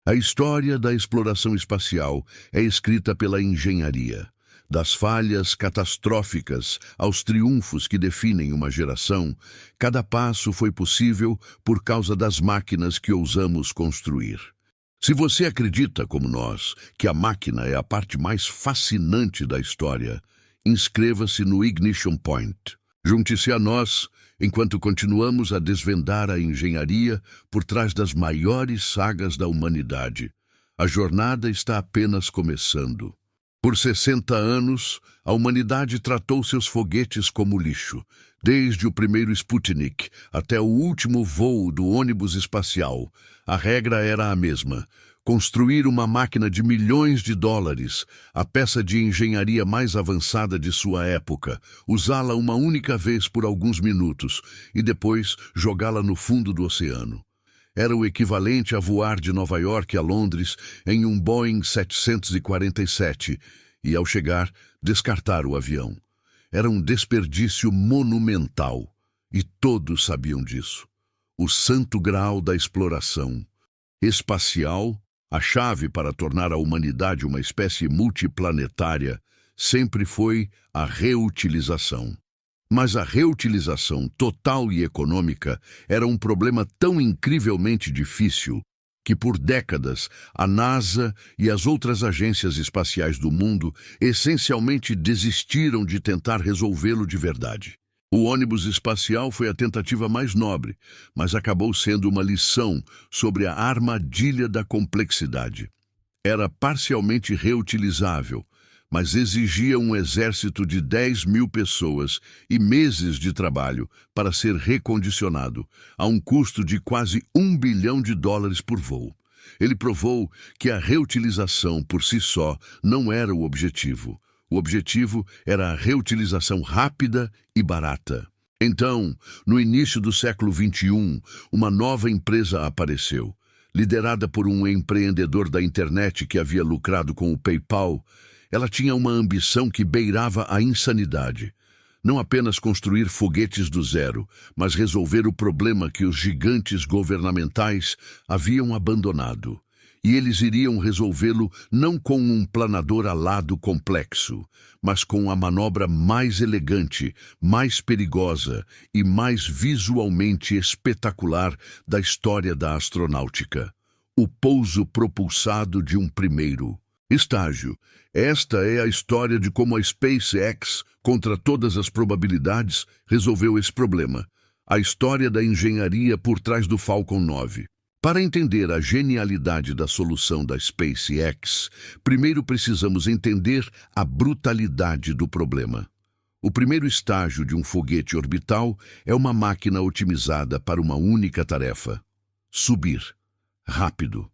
A história da exploração espacial é escrita pela engenharia. Das falhas catastróficas aos triunfos que definem uma geração, cada passo foi possível por causa das máquinas que ousamos construir. Se você acredita, como nós, que a máquina é a parte mais fascinante da história, inscreva-se no Ignition Point. Junte-se a nós enquanto continuamos a desvendar a engenharia por trás das maiores sagas da humanidade. A jornada está apenas começando. Por 60 anos, a humanidade tratou seus foguetes como lixo, desde o primeiro Sputnik até o último voo do ônibus espacial. A regra era a mesma: construir uma máquina de milhões de dólares, a peça de engenharia mais avançada de sua época, usá-la uma única vez por alguns minutos e depois jogá-la no fundo do oceano. Era o equivalente a voar de Nova York a Londres em um Boeing 747 e, ao chegar, descartar o avião. Era um desperdício monumental e todos sabiam disso. O santo graal da exploração espacial, a chave para tornar a humanidade uma espécie multiplanetária, sempre foi a reutilização. Mas a reutilização total e econômica era um problema tão incrivelmente difícil que por décadas a NASA e as outras agências espaciais do mundo essencialmente desistiram de tentar resolvê-lo de verdade. O ônibus espacial foi a tentativa mais nobre, mas acabou sendo uma lição sobre a armadilha da complexidade. Era parcialmente reutilizável, mas exigia um exército de 10.000 pessoas e meses de trabalho para ser recondicionado, a um custo de quase $1 bilhão por voo. Ele provou que a reutilização por si só não era o objetivo. O objetivo era a reutilização rápida e barata. Então, no início do século XXI, uma nova empresa apareceu. Liderada por um empreendedor da internet que havia lucrado com o PayPal, ela tinha uma ambição que beirava a insanidade. Não apenas construir foguetes do zero, mas resolver o problema que os gigantes governamentais haviam abandonado. E eles iriam resolvê-lo não com um planador alado complexo, mas com a manobra mais elegante, mais perigosa e mais visualmente espetacular da história da astronáutica: o pouso propulsado de um primeiro estágio. Esta é a história de como a SpaceX, contra todas as probabilidades, resolveu esse problema. A história da engenharia por trás do Falcon 9. Para entender a genialidade da solução da SpaceX, primeiro precisamos entender a brutalidade do problema. O primeiro estágio de um foguete orbital é uma máquina otimizada para uma única tarefa: subir. Rápido.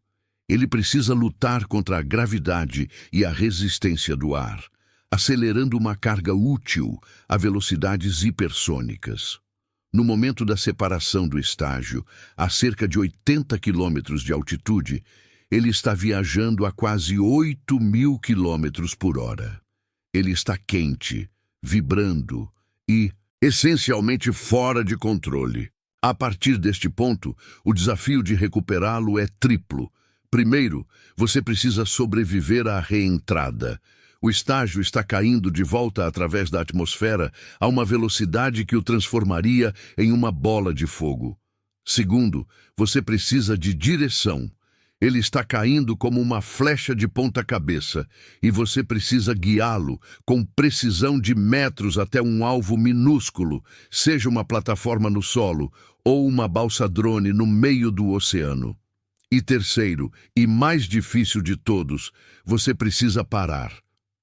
Ele precisa lutar contra a gravidade e a resistência do ar, acelerando uma carga útil a velocidades hipersônicas. No momento da separação do estágio, a cerca de 80 quilômetros de altitude, ele está viajando a quase 8.000 quilômetros por hora. Ele está quente, vibrando e, essencialmente, fora de controle. A partir deste ponto, o desafio de recuperá-lo é triplo. Primeiro, você precisa sobreviver à reentrada. O estágio está caindo de volta através da atmosfera a uma velocidade que o transformaria em uma bola de fogo. Segundo, você precisa de direção. Ele está caindo como uma flecha de ponta-cabeça e você precisa guiá-lo com precisão de metros até um alvo minúsculo, seja uma plataforma no solo ou uma balsa-drone no meio do oceano. E terceiro, e mais difícil de todos, você precisa parar.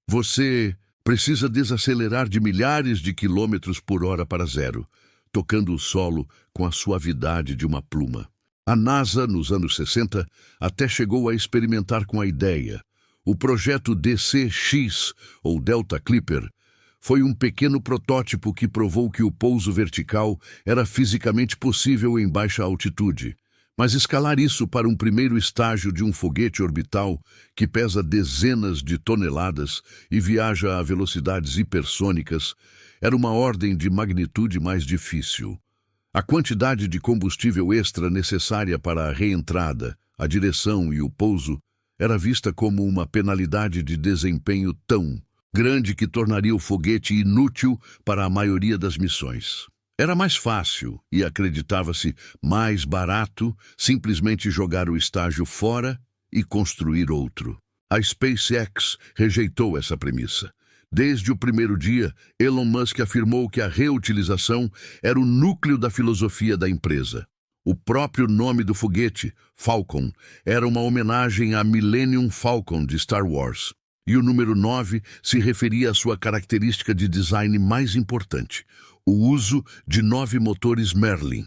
Você precisa desacelerar de milhares de quilômetros por hora para zero, tocando o solo com a suavidade de uma pluma. A NASA, nos anos 60, até chegou a experimentar com a ideia. O projeto DC-X, ou Delta Clipper, foi um pequeno protótipo que provou que o pouso vertical era fisicamente possível em baixa altitude. Mas escalar isso para um primeiro estágio de um foguete orbital que pesa dezenas de toneladas e viaja a velocidades hipersônicas era uma ordem de magnitude mais difícil. A quantidade de combustível extra necessária para a reentrada, a direção e o pouso, era vista como uma penalidade de desempenho tão grande que tornaria o foguete inútil para a maioria das missões. Era mais fácil e acreditava-se mais barato simplesmente jogar o estágio fora e construir outro. A SpaceX rejeitou essa premissa. Desde o primeiro dia, Elon Musk afirmou que a reutilização era o núcleo da filosofia da empresa. O próprio nome do foguete, Falcon, era uma homenagem à Millennium Falcon de Star Wars. E o número 9 se referia à sua característica de design mais importante, o uso de 9 motores Merlin.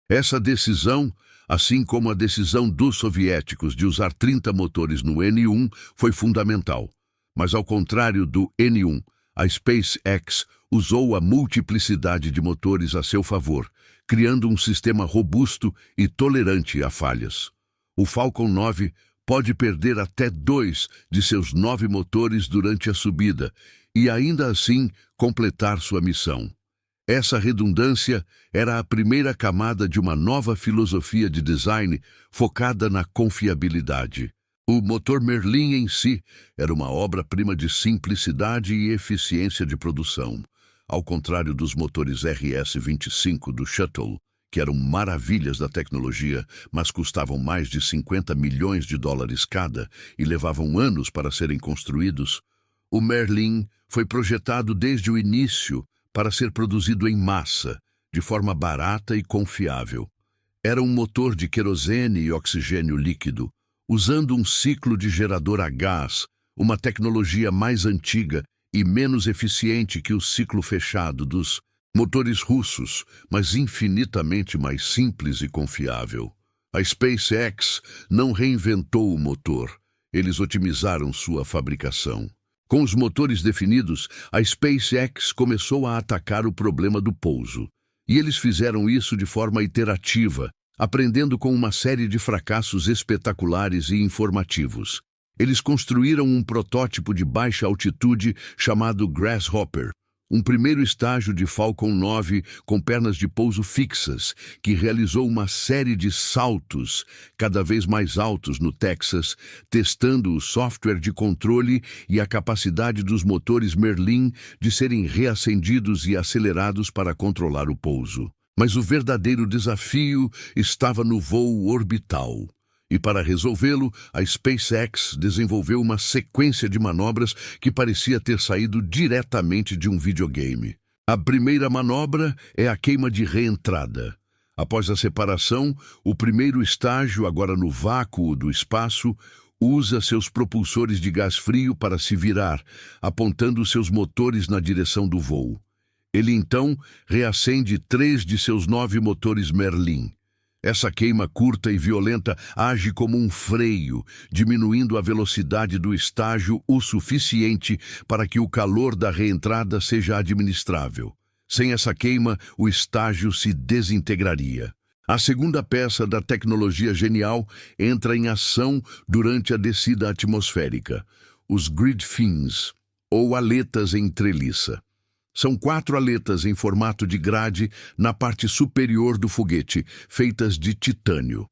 Essa decisão, assim como a decisão dos soviéticos de usar 30 motores no N-1, foi fundamental. Mas ao contrário do N-1, a SpaceX usou a multiplicidade de motores a seu favor, criando um sistema robusto e tolerante a falhas. O Falcon 9 pode perder até 2 de seus 9 motores durante a subida e ainda assim completar sua missão. Essa redundância era a primeira camada de uma nova filosofia de design focada na confiabilidade. O motor Merlin em si era uma obra-prima de simplicidade e eficiência de produção, ao contrário dos motores RS-25 do Shuttle, que eram maravilhas da tecnologia, mas custavam mais de 50 milhões de dólares cada e levavam anos para serem construídos. O Merlin foi projetado desde o início para ser produzido em massa, de forma barata e confiável. Era um motor de querosene e oxigênio líquido, usando um ciclo de gerador a gás, uma tecnologia mais antiga e menos eficiente que o ciclo fechado dos motores russos, mas infinitamente mais simples e confiável. A SpaceX não reinventou o motor, eles otimizaram sua fabricação. Com os motores definidos, a SpaceX começou a atacar o problema do pouso. E eles fizeram isso de forma iterativa, aprendendo com uma série de fracassos espetaculares e informativos. Eles construíram um protótipo de baixa altitude chamado Grasshopper, um primeiro estágio de Falcon 9 com pernas de pouso fixas, que realizou uma série de saltos cada vez mais altos no Texas, testando o software de controle e a capacidade dos motores Merlin de serem reacendidos e acelerados para controlar o pouso. Mas o verdadeiro desafio estava no voo orbital. E para resolvê-lo, a SpaceX desenvolveu uma sequência de manobras que parecia ter saído diretamente de um videogame. A primeira manobra é a queima de reentrada. Após a separação, o primeiro estágio, agora no vácuo do espaço, usa seus propulsores de gás frio para se virar, apontando seus motores na direção do voo. Ele então reacende 3 de seus 9 motores Merlin. Essa queima curta e violenta age como um freio, diminuindo a velocidade do estágio o suficiente para que o calor da reentrada seja administrável. Sem essa queima, o estágio se desintegraria. A segunda peça da tecnologia genial entra em ação durante a descida atmosférica, os grid fins, ou aletas em treliça. São 4 aletas em formato de grade na parte superior do foguete, feitas de titânio.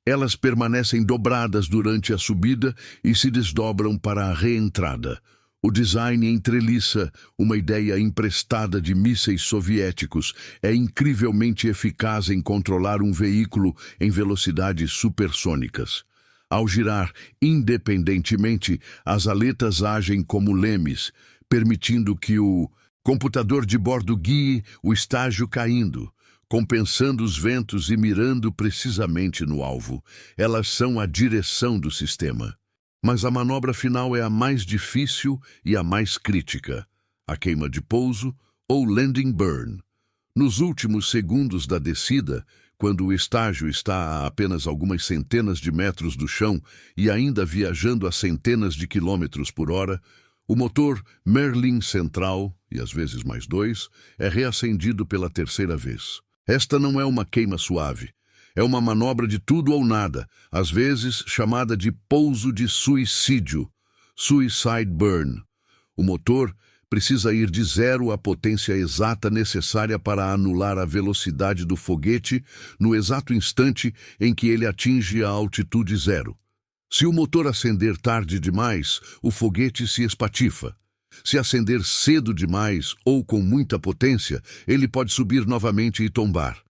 Elas permanecem dobradas durante a subida e se desdobram para a reentrada. O design em treliça, uma ideia emprestada de mísseis soviéticos, é incrivelmente eficaz em controlar um veículo em velocidades supersônicas. Ao girar independentemente, as aletas agem como lemes, permitindo que o computador de bordo guie o estágio caindo, compensando os ventos e mirando precisamente no alvo. Elas são a direção do sistema. Mas a manobra final é a mais difícil e a mais crítica, a queima de pouso ou landing burn. Nos últimos segundos da descida, quando o estágio está a apenas algumas centenas de metros do chão e ainda viajando a centenas de quilômetros por hora, o motor Merlin central, e às vezes mais 2, é reacendido pela terceira vez. Esta não é uma queima suave. É uma manobra de tudo ou nada, às vezes chamada de pouso de suicídio, suicide burn. O motor precisa ir de zero à potência exata necessária para anular a velocidade do foguete no exato instante em que ele atinge a altitude zero. Se o motor acender tarde demais, o foguete se espatifa. Se acender cedo demais ou com muita potência, ele pode subir novamente e tombar.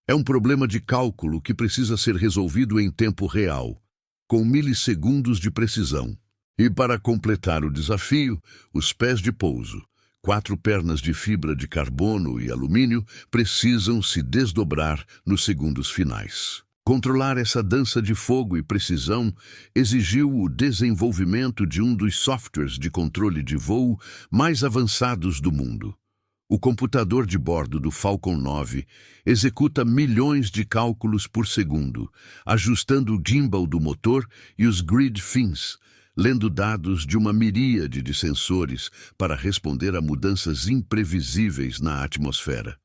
É um problema de cálculo que precisa ser resolvido em tempo real, com milissegundos de precisão. E para completar o desafio, os pés de pouso, 4 pernas de fibra de carbono e alumínio, precisam se desdobrar nos segundos finais. Controlar essa dança de fogo e precisão exigiu o desenvolvimento de um dos softwares de controle de voo mais avançados do mundo. O computador de bordo do Falcon 9 executa milhões de cálculos por segundo, ajustando o gimbal do motor e os grid fins, lendo dados de uma miríade de sensores para responder a mudanças imprevisíveis na atmosfera.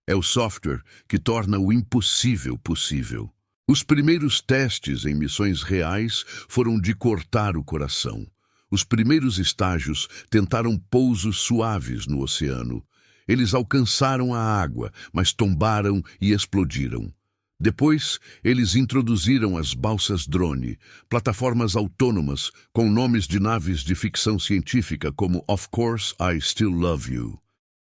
É o software que torna o impossível possível. Os primeiros testes em missões reais foram de cortar o coração. Os primeiros estágios tentaram pousos suaves no oceano. Eles alcançaram a água, mas tombaram e explodiram. Depois, eles introduziram as balsas drone, plataformas autônomas com nomes de naves de ficção científica como Of Course I Still Love You.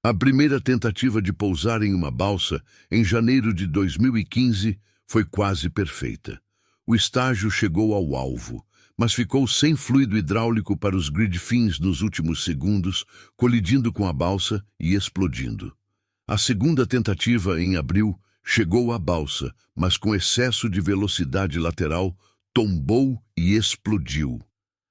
A primeira tentativa de pousar em uma balsa, em janeiro de 2015, foi quase perfeita. O estágio chegou ao alvo, mas ficou sem fluido hidráulico para os grid fins nos últimos segundos, colidindo com a balsa e explodindo. A segunda tentativa, em abril, chegou à balsa, mas com excesso de velocidade lateral, tombou e explodiu.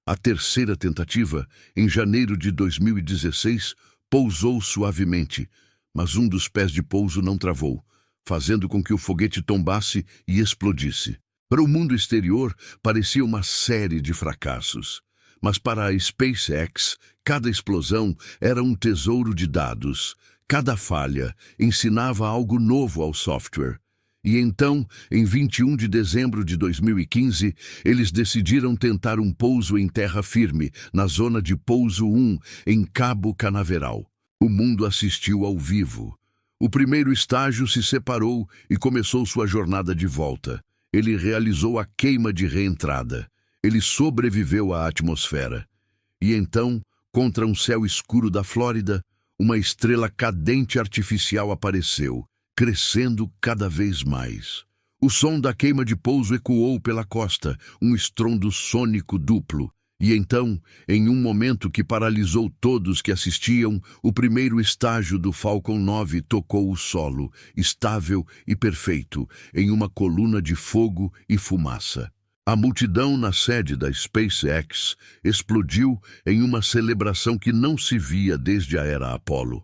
A terceira tentativa, em janeiro de 2016, pousou suavemente, mas um dos pés de pouso não travou, fazendo com que o foguete tombasse e explodisse. Para o mundo exterior, parecia uma série de fracassos. Mas para a SpaceX, cada explosão era um tesouro de dados. Cada falha ensinava algo novo ao software. E então, em 21 de dezembro de 2015, eles decidiram tentar um pouso em terra firme, na zona de pouso 1, em Cabo Canaveral. O mundo assistiu ao vivo. O primeiro estágio se separou e começou sua jornada de volta. Ele realizou a queima de reentrada. Ele sobreviveu à atmosfera. E então, contra um céu escuro da Flórida, uma estrela cadente artificial apareceu, crescendo cada vez mais. O som da queima de pouso ecoou pela costa, um estrondo sônico duplo. E então, em um momento que paralisou todos que assistiam, o primeiro estágio do Falcon 9 tocou o solo, estável e perfeito, em uma coluna de fogo e fumaça. A multidão na sede da SpaceX explodiu em uma celebração que não se via desde a era Apollo.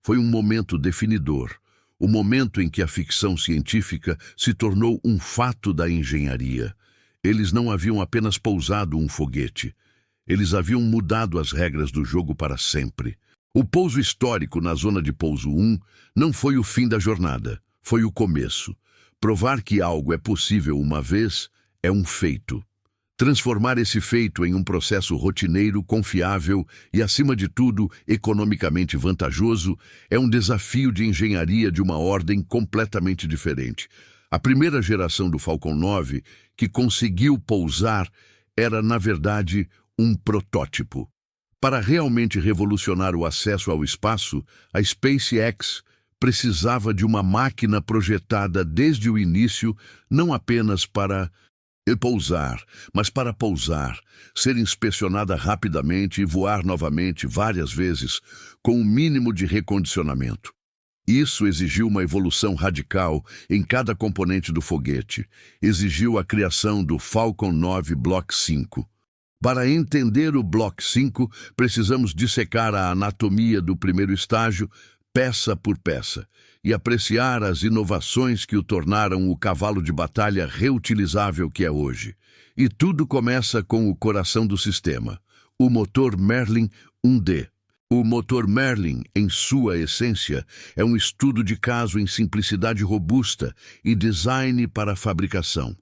Foi um momento definidor, o momento em que a ficção científica se tornou um fato da engenharia. Eles não haviam apenas pousado um foguete. Eles haviam mudado as regras do jogo para sempre. O pouso histórico na zona de pouso 1 não foi o fim da jornada, foi o começo. Provar que algo é possível uma vez é um feito. Transformar esse feito em um processo rotineiro, confiável e, acima de tudo, economicamente vantajoso é um desafio de engenharia de uma ordem completamente diferente. A primeira geração do Falcon 9, que conseguiu pousar, era, na verdade, um protótipo. Para realmente revolucionar o acesso ao espaço, a SpaceX precisava de uma máquina projetada desde o início, não apenas para pousar, mas para pousar, ser inspecionada rapidamente e voar novamente várias vezes, com o mínimo de recondicionamento. Isso exigiu uma evolução radical em cada componente do foguete. Exigiu a criação do Falcon 9 Block 5. Para entender o Block 5, precisamos dissecar a anatomia do primeiro estágio, peça por peça, e apreciar as inovações que o tornaram o cavalo de batalha reutilizável que é hoje. E tudo começa com o coração do sistema, o motor Merlin 1D. O motor Merlin, em sua essência, é um estudo de caso em simplicidade robusta e design para a fabricação.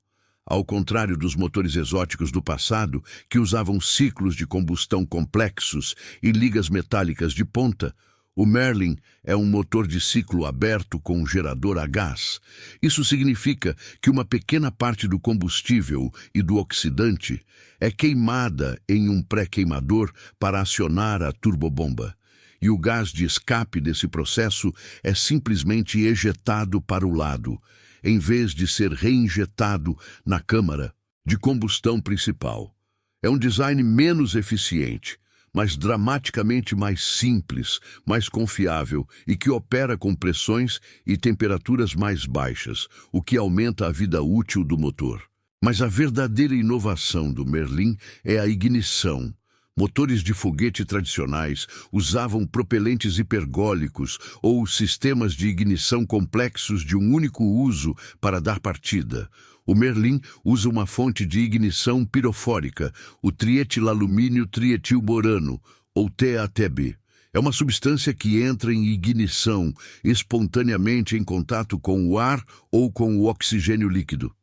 Ao contrário dos motores exóticos do passado, que usavam ciclos de combustão complexos e ligas metálicas de ponta, o Merlin é um motor de ciclo aberto com um gerador a gás. Isso significa que uma pequena parte do combustível e do oxidante é queimada em um pré-queimador para acionar a turbobomba. E o gás de escape desse processo é simplesmente ejetado para o lado, em vez de ser reinjetado na câmara de combustão principal. É um design menos eficiente, mas dramaticamente mais simples, mais confiável e que opera com pressões e temperaturas mais baixas, o que aumenta a vida útil do motor. Mas a verdadeira inovação do Merlin é a ignição. Motores de foguete tradicionais usavam propelentes hipergólicos ou sistemas de ignição complexos de um único uso para dar partida. O Merlin usa uma fonte de ignição pirofórica, o trietilalumínio trietilborano, ou TATB. É uma substância que entra em ignição espontaneamente em contato com o ar ou com o oxigênio líquido.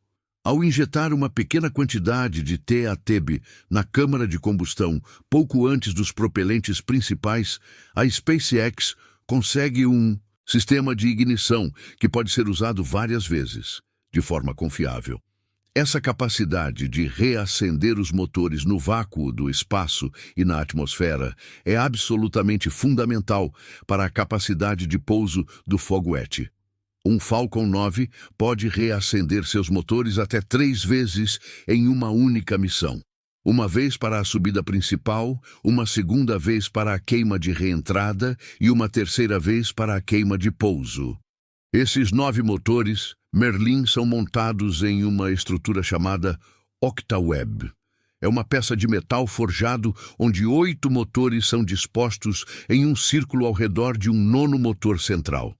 Ao injetar uma pequena quantidade de TATB na câmara de combustão pouco antes dos propelentes principais, a SpaceX consegue um sistema de ignição que pode ser usado várias vezes, de forma confiável. Essa capacidade de reacender os motores no vácuo do espaço e na atmosfera é absolutamente fundamental para a capacidade de pouso do foguete. Um Falcon 9 pode reacender seus motores até 3 vezes em uma única missão. Uma vez para a subida principal, uma segunda vez para a queima de reentrada e uma terceira vez para a queima de pouso. Esses 9 motores, Merlin, são montados em uma estrutura chamada OctaWeb. É uma peça de metal forjado onde 8 motores são dispostos em um círculo ao redor de um 9º motor central.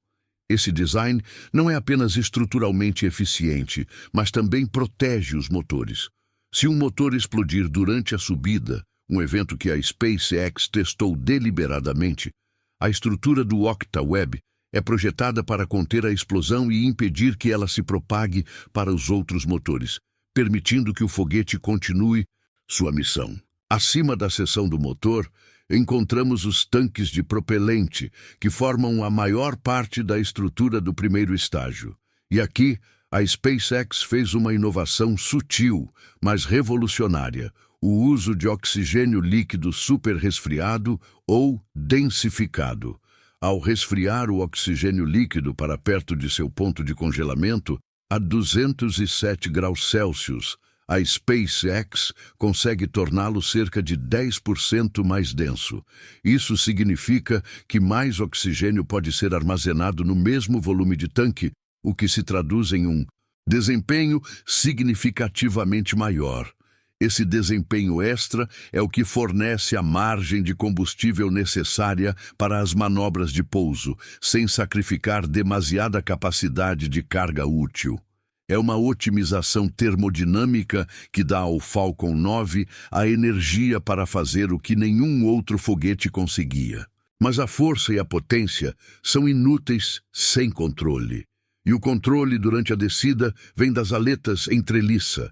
Esse design não é apenas estruturalmente eficiente, mas também protege os motores. Se um motor explodir durante a subida, um evento que a SpaceX testou deliberadamente, a estrutura do OctaWeb é projetada para conter a explosão e impedir que ela se propague para os outros motores, permitindo que o foguete continue sua missão. Acima da seção do motor, encontramos os tanques de propelente, que formam a maior parte da estrutura do primeiro estágio. E aqui, a SpaceX fez uma inovação sutil, mas revolucionária: o uso de oxigênio líquido superresfriado ou densificado. Ao resfriar o oxigênio líquido para perto de seu ponto de congelamento, a 207 graus Celsius, a SpaceX consegue torná-lo cerca de 10% mais denso. Isso significa que mais oxigênio pode ser armazenado no mesmo volume de tanque, o que se traduz em um desempenho significativamente maior. Esse desempenho extra é o que fornece a margem de combustível necessária para as manobras de pouso, sem sacrificar demasiada capacidade de carga útil. É uma otimização termodinâmica que dá ao Falcon 9 a energia para fazer o que nenhum outro foguete conseguia. Mas a força e a potência são inúteis sem controle. E o controle durante a descida vem das aletas em treliça,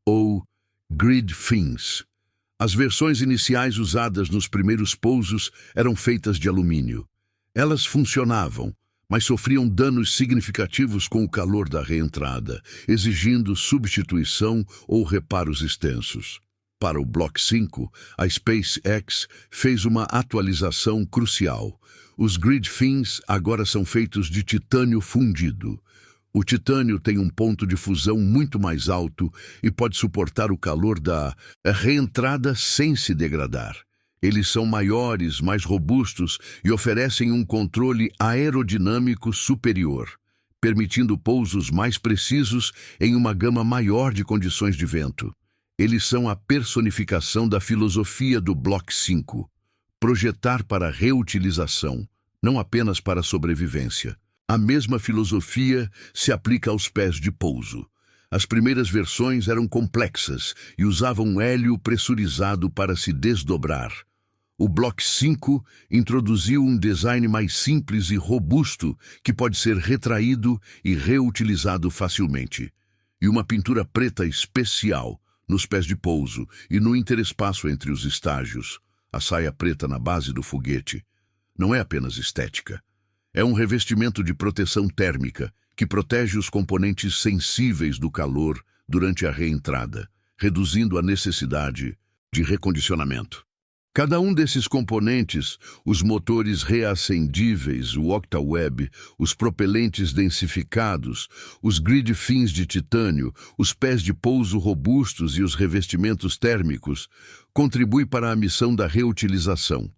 ou grid fins. As versões iniciais usadas nos primeiros pousos eram feitas de alumínio. Elas funcionavam, mas sofriam danos significativos com o calor da reentrada, exigindo substituição ou reparos extensos. Para o Block 5, a SpaceX fez uma atualização crucial. Os grid fins agora são feitos de titânio fundido. O titânio tem um ponto de fusão muito mais alto e pode suportar o calor da reentrada sem se degradar. Eles são maiores, mais robustos e oferecem um controle aerodinâmico superior, permitindo pousos mais precisos em uma gama maior de condições de vento. Eles são a personificação da filosofia do Block 5, projetar para reutilização, não apenas para sobrevivência. A mesma filosofia se aplica aos pés de pouso. As primeiras versões eram complexas e usavam hélio pressurizado para se desdobrar. O Block 5 introduziu um design mais simples e robusto que pode ser retraído e reutilizado facilmente. e uma pintura preta especial nos pés de pouso e no interespaço entre os estágios. A saia preta na base do foguete não é apenas estética. É um revestimento de proteção térmica que protege os componentes sensíveis do calor durante a reentrada, reduzindo a necessidade de recondicionamento. Cada um desses componentes, os motores reacendíveis, o Octaweb, os propelentes densificados, os grid fins de titânio, os pés de pouso robustos e os revestimentos térmicos, contribui para a missão da reutilização.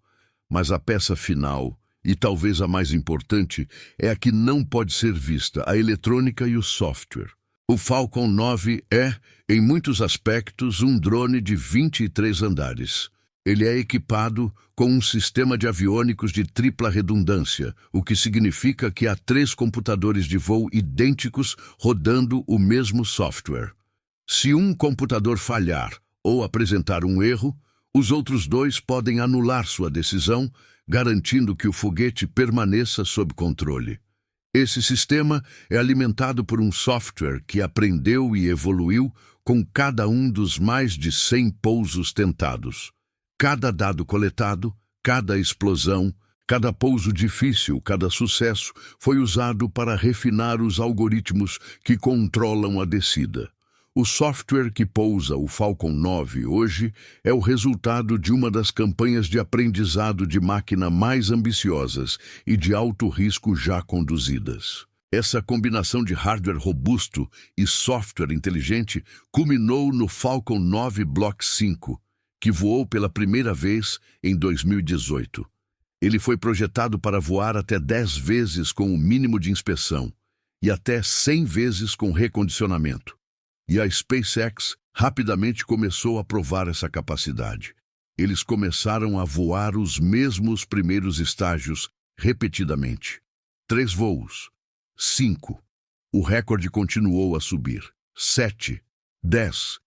Mas a peça final, e talvez a mais importante, é a que não pode ser vista, a eletrônica e o software. O Falcon 9 é, em muitos aspectos, um drone de 23 andares. Ele é equipado com um sistema de aviônicos de tripla redundância, o que significa que há 3 computadores de voo idênticos rodando o mesmo software. Se um computador falhar ou apresentar um erro, os outros 2 podem anular sua decisão, garantindo que o foguete permaneça sob controle. Esse sistema é alimentado por um software que aprendeu e evoluiu com cada um dos mais de 100 pousos tentados. Cada dado coletado, cada explosão, cada pouso difícil, cada sucesso foi usado para refinar os algoritmos que controlam a descida. O software que pousa o Falcon 9 hoje é o resultado de uma das campanhas de aprendizado de máquina mais ambiciosas e de alto risco já conduzidas. Essa combinação de hardware robusto e software inteligente culminou no Falcon 9 Block 5, que voou pela primeira vez em 2018. Ele foi projetado para voar até 10 vezes com o mínimo de inspeção e até 100 vezes com recondicionamento. E a SpaceX rapidamente começou a provar essa capacidade. Eles começaram a voar os mesmos primeiros estágios repetidamente. 3 voos. 5. O recorde continuou a subir. 7. 10.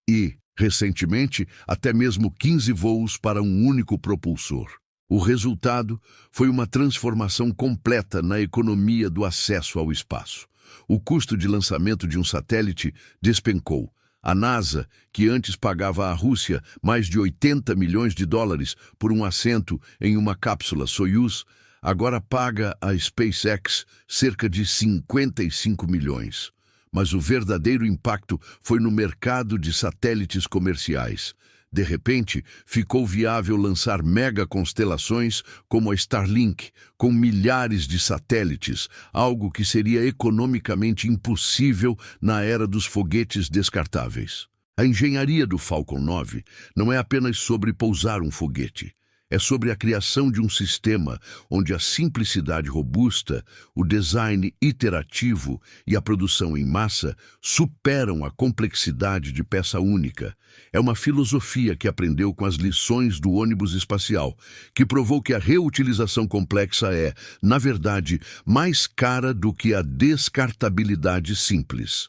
E, recentemente, até mesmo 15 voos para um único propulsor. O resultado foi uma transformação completa na economia do acesso ao espaço. O custo de lançamento de um satélite despencou. A NASA, que antes pagava à Rússia mais de 80 milhões de dólares por um assento em uma cápsula Soyuz, agora paga à SpaceX cerca de 55 milhões. Mas o verdadeiro impacto foi no mercado de satélites comerciais. De repente, ficou viável lançar mega-constelações como a Starlink, com milhares de satélites, algo que seria economicamente impossível na era dos foguetes descartáveis. A engenharia do Falcon 9 não é apenas sobre pousar um foguete. É sobre a criação de um sistema onde a simplicidade robusta, o design iterativo e a produção em massa superam a complexidade de peça única. É uma filosofia que aprendeu com as lições do ônibus espacial, que provou que a reutilização complexa é, na verdade, mais cara do que a descartabilidade simples.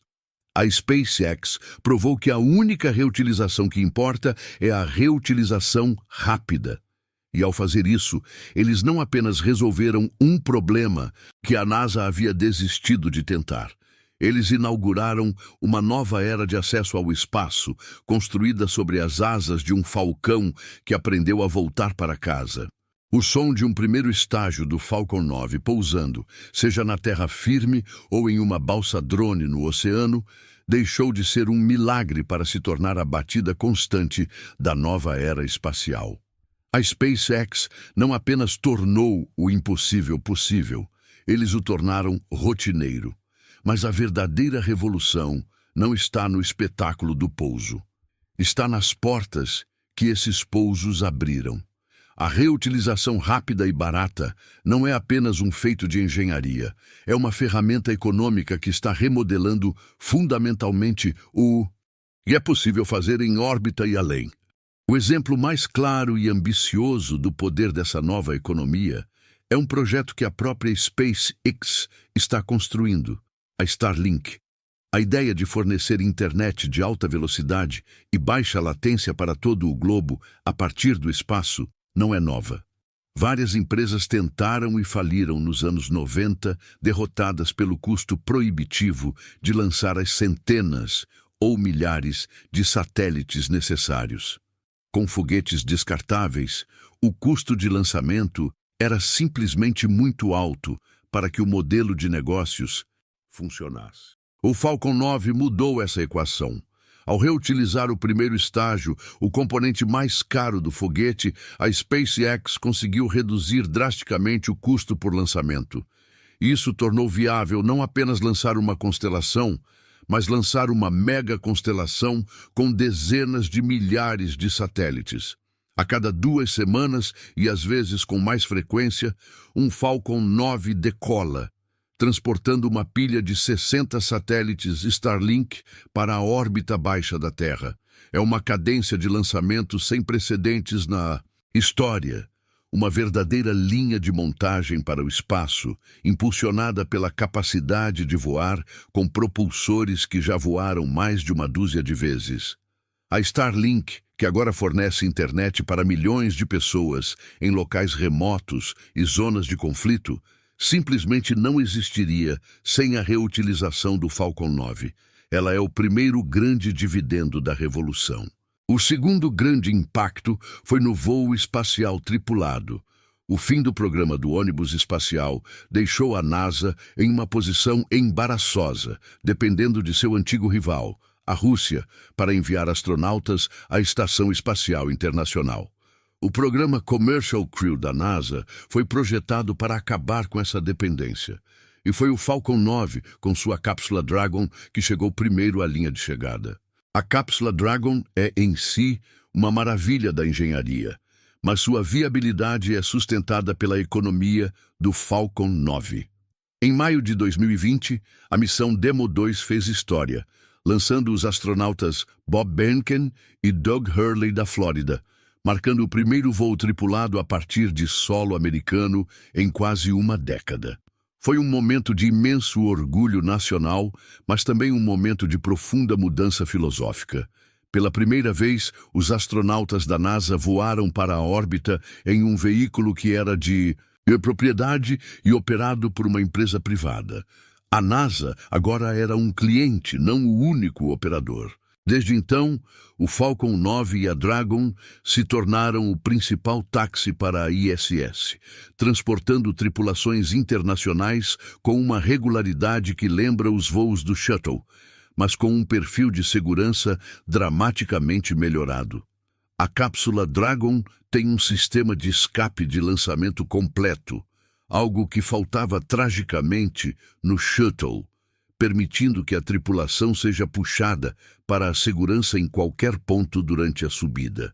A SpaceX provou que a única reutilização que importa é a reutilização rápida. E ao fazer isso, eles não apenas resolveram um problema que a NASA havia desistido de tentar. Eles inauguraram uma nova era de acesso ao espaço, construída sobre as asas de um falcão que aprendeu a voltar para casa. O som de um primeiro estágio do Falcon 9 pousando, seja na terra firme ou em uma balsa-drone no oceano, deixou de ser um milagre para se tornar a batida constante da nova era espacial. A SpaceX não apenas tornou o impossível possível, eles o tornaram rotineiro. Mas a verdadeira revolução não está no espetáculo do pouso. Está nas portas que esses pousos abriram. A reutilização rápida e barata não é apenas um feito de engenharia, é uma ferramenta econômica que está remodelando fundamentalmente e é possível fazer em órbita e além. O exemplo mais claro e ambicioso do poder dessa nova economia é um projeto que a própria SpaceX está construindo, a Starlink. A ideia de fornecer internet de alta velocidade e baixa latência para todo o globo a partir do espaço não é nova. Várias empresas tentaram e faliram nos anos 90, derrotadas pelo custo proibitivo de lançar as centenas ou milhares de satélites necessários. Com foguetes descartáveis, o custo de lançamento era simplesmente muito alto para que o modelo de negócios funcionasse. O Falcon 9 mudou essa equação. Ao reutilizar o primeiro estágio, o componente mais caro do foguete, a SpaceX conseguiu reduzir drasticamente o custo por lançamento. Isso tornou viável não apenas lançar uma constelação, mas lançar uma mega constelação com dezenas de milhares de satélites. A cada 2 semanas, e às vezes com mais frequência, um Falcon 9 decola, transportando uma pilha de 60 satélites Starlink para a órbita baixa da Terra. É uma cadência de lançamento sem precedentes na história, uma verdadeira linha de montagem para o espaço, impulsionada pela capacidade de voar com propulsores que já voaram mais de uma dúzia de vezes. A Starlink, que agora fornece internet para milhões de pessoas em locais remotos e zonas de conflito, simplesmente não existiria sem a reutilização do Falcon 9. Ela é o primeiro grande dividendo da revolução. O segundo grande impacto foi no voo espacial tripulado. O fim do programa do ônibus espacial deixou a NASA em uma posição embaraçosa, dependendo de seu antigo rival, a Rússia, para enviar astronautas à Estação Espacial Internacional. O programa Commercial Crew da NASA foi projetado para acabar com essa dependência. E foi o Falcon 9, com sua cápsula Dragon, que chegou primeiro à linha de chegada. A cápsula Dragon é, em si, uma maravilha da engenharia, mas sua viabilidade é sustentada pela economia do Falcon 9. Em maio de 2020, a missão Demo 2 fez história, lançando os astronautas Bob Behnken e Doug Hurley da Flórida, marcando o primeiro voo tripulado a partir de solo americano em quase uma década. Foi um momento de imenso orgulho nacional, mas também um momento de profunda mudança filosófica. Pela primeira vez, os astronautas da NASA voaram para a órbita em um veículo que era de propriedade e operado por uma empresa privada. A NASA agora era um cliente, não o único operador. Desde então, o Falcon 9 e a Dragon se tornaram o principal táxi para a ISS, transportando tripulações internacionais com uma regularidade que lembra os voos do Shuttle, mas com um perfil de segurança dramaticamente melhorado. A cápsula Dragon tem um sistema de escape de lançamento completo, algo que faltava tragicamente no Shuttle, permitindo que a tripulação seja puxada para a segurança em qualquer ponto durante a subida.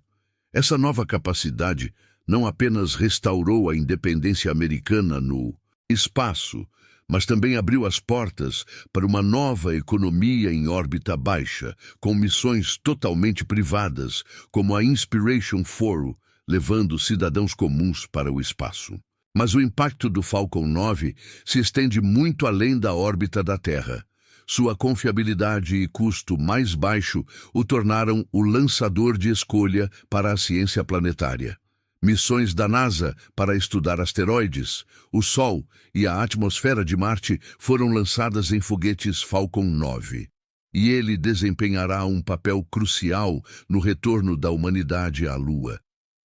Essa nova capacidade não apenas restaurou a independência americana no espaço, mas também abriu as portas para uma nova economia em órbita baixa, com missões totalmente privadas, como a Inspiration 4, levando cidadãos comuns para o espaço. Mas o impacto do Falcon 9 se estende muito além da órbita da Terra. Sua confiabilidade e custo mais baixo o tornaram o lançador de escolha para a ciência planetária. Missões da NASA para estudar asteroides, o Sol e a atmosfera de Marte foram lançadas em foguetes Falcon 9. E ele desempenhará um papel crucial no retorno da humanidade à Lua.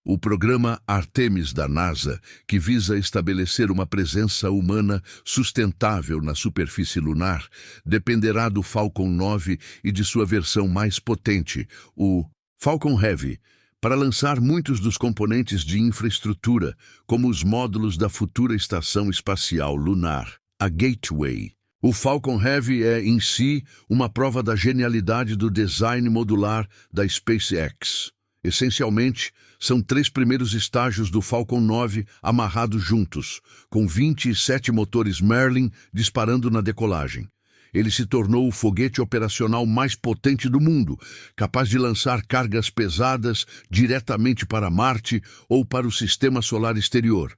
O programa Artemis da NASA, que visa estabelecer uma presença humana sustentável na superfície lunar, dependerá do Falcon 9 e de sua versão mais potente, o Falcon Heavy, para lançar muitos dos componentes de infraestrutura, como os módulos da futura Estação Espacial Lunar, a Gateway. O Falcon Heavy é, em si, uma prova da genialidade do design modular da SpaceX. Essencialmente, são 3 primeiros estágios do Falcon 9 amarrados juntos, com 27 motores Merlin disparando na decolagem. Ele se tornou o foguete operacional mais potente do mundo, capaz de lançar cargas pesadas diretamente para Marte ou para o sistema solar exterior.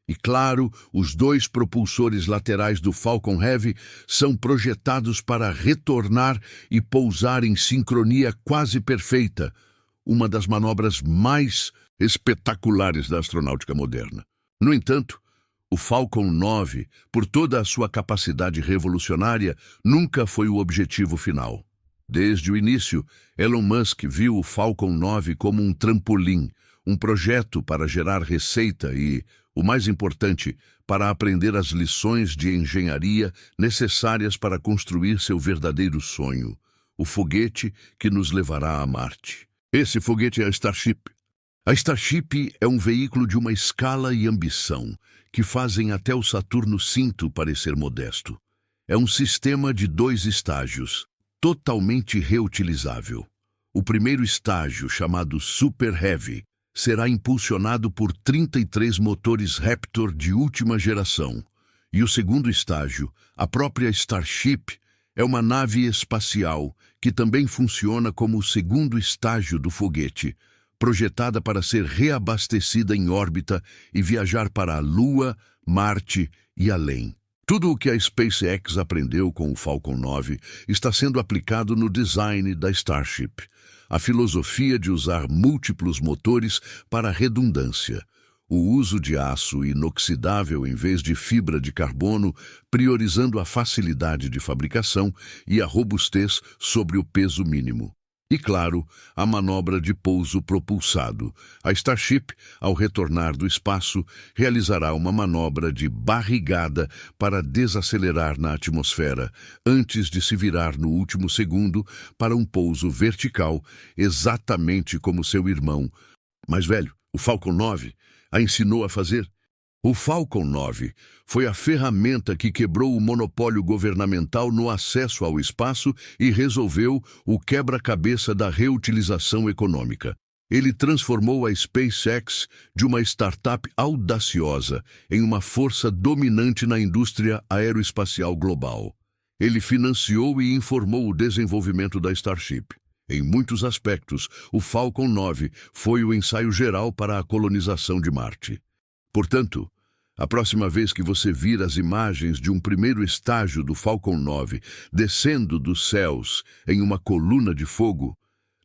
E claro, os 2 propulsores laterais do Falcon Heavy são projetados para retornar e pousar em sincronia quase perfeita, uma das manobras mais espetaculares da astronáutica moderna. No entanto, o Falcon 9, por toda a sua capacidade revolucionária, nunca foi o objetivo final. Desde o início, Elon Musk viu o Falcon 9 como um trampolim, um projeto para gerar receita e, o mais importante, para aprender as lições de engenharia necessárias para construir seu verdadeiro sonho, o foguete que nos levará a Marte. Esse foguete é a Starship. A Starship é um veículo de uma escala e ambição que fazem até o Saturno V parecer modesto. É um sistema de 2 estágios, totalmente reutilizável. O primeiro estágio, chamado Super Heavy, será impulsionado por 33 motores Raptor de última geração. E o segundo estágio, a própria Starship, é uma nave espacial que também funciona como o segundo estágio do foguete, projetada para ser reabastecida em órbita e viajar para a Lua, Marte e além. Tudo o que a SpaceX aprendeu com o Falcon 9 está sendo aplicado no design da Starship. A filosofia de usar múltiplos motores para a redundância. O uso de aço inoxidável em vez de fibra de carbono, priorizando a facilidade de fabricação e a robustez sobre o peso mínimo. E, claro, a manobra de pouso propulsado. A Starship, ao retornar do espaço, realizará uma manobra de barrigada para desacelerar na atmosfera, antes de se virar no último segundo para um pouso vertical, exatamente como seu irmão mais velho, o Falcon 9, a ensinou a fazer. O Falcon 9 foi a ferramenta que quebrou o monopólio governamental no acesso ao espaço e resolveu o quebra-cabeça da reutilização econômica. Ele transformou a SpaceX de uma startup audaciosa em uma força dominante na indústria aeroespacial global. Ele financiou e informou o desenvolvimento da Starship. Em muitos aspectos, o Falcon 9 foi o ensaio geral para a colonização de Marte. Portanto, a próxima vez que você vir as imagens de um primeiro estágio do Falcon 9 descendo dos céus em uma coluna de fogo,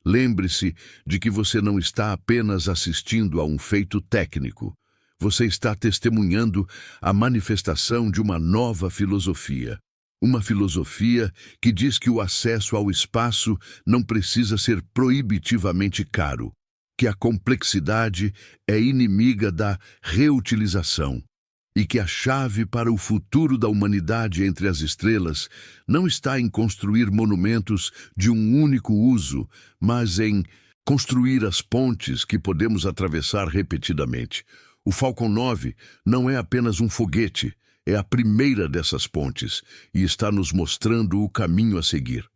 lembre-se de que você não está apenas assistindo a um feito técnico. Você está testemunhando a manifestação de uma nova filosofia. Uma filosofia que diz que o acesso ao espaço não precisa ser proibitivamente caro, que a complexidade é inimiga da reutilização e que a chave para o futuro da humanidade entre as estrelas não está em construir monumentos de um único uso, mas em construir as pontes que podemos atravessar repetidamente. O Falcon 9 não é apenas um foguete, é a primeira dessas pontes e está nos mostrando o caminho a seguir.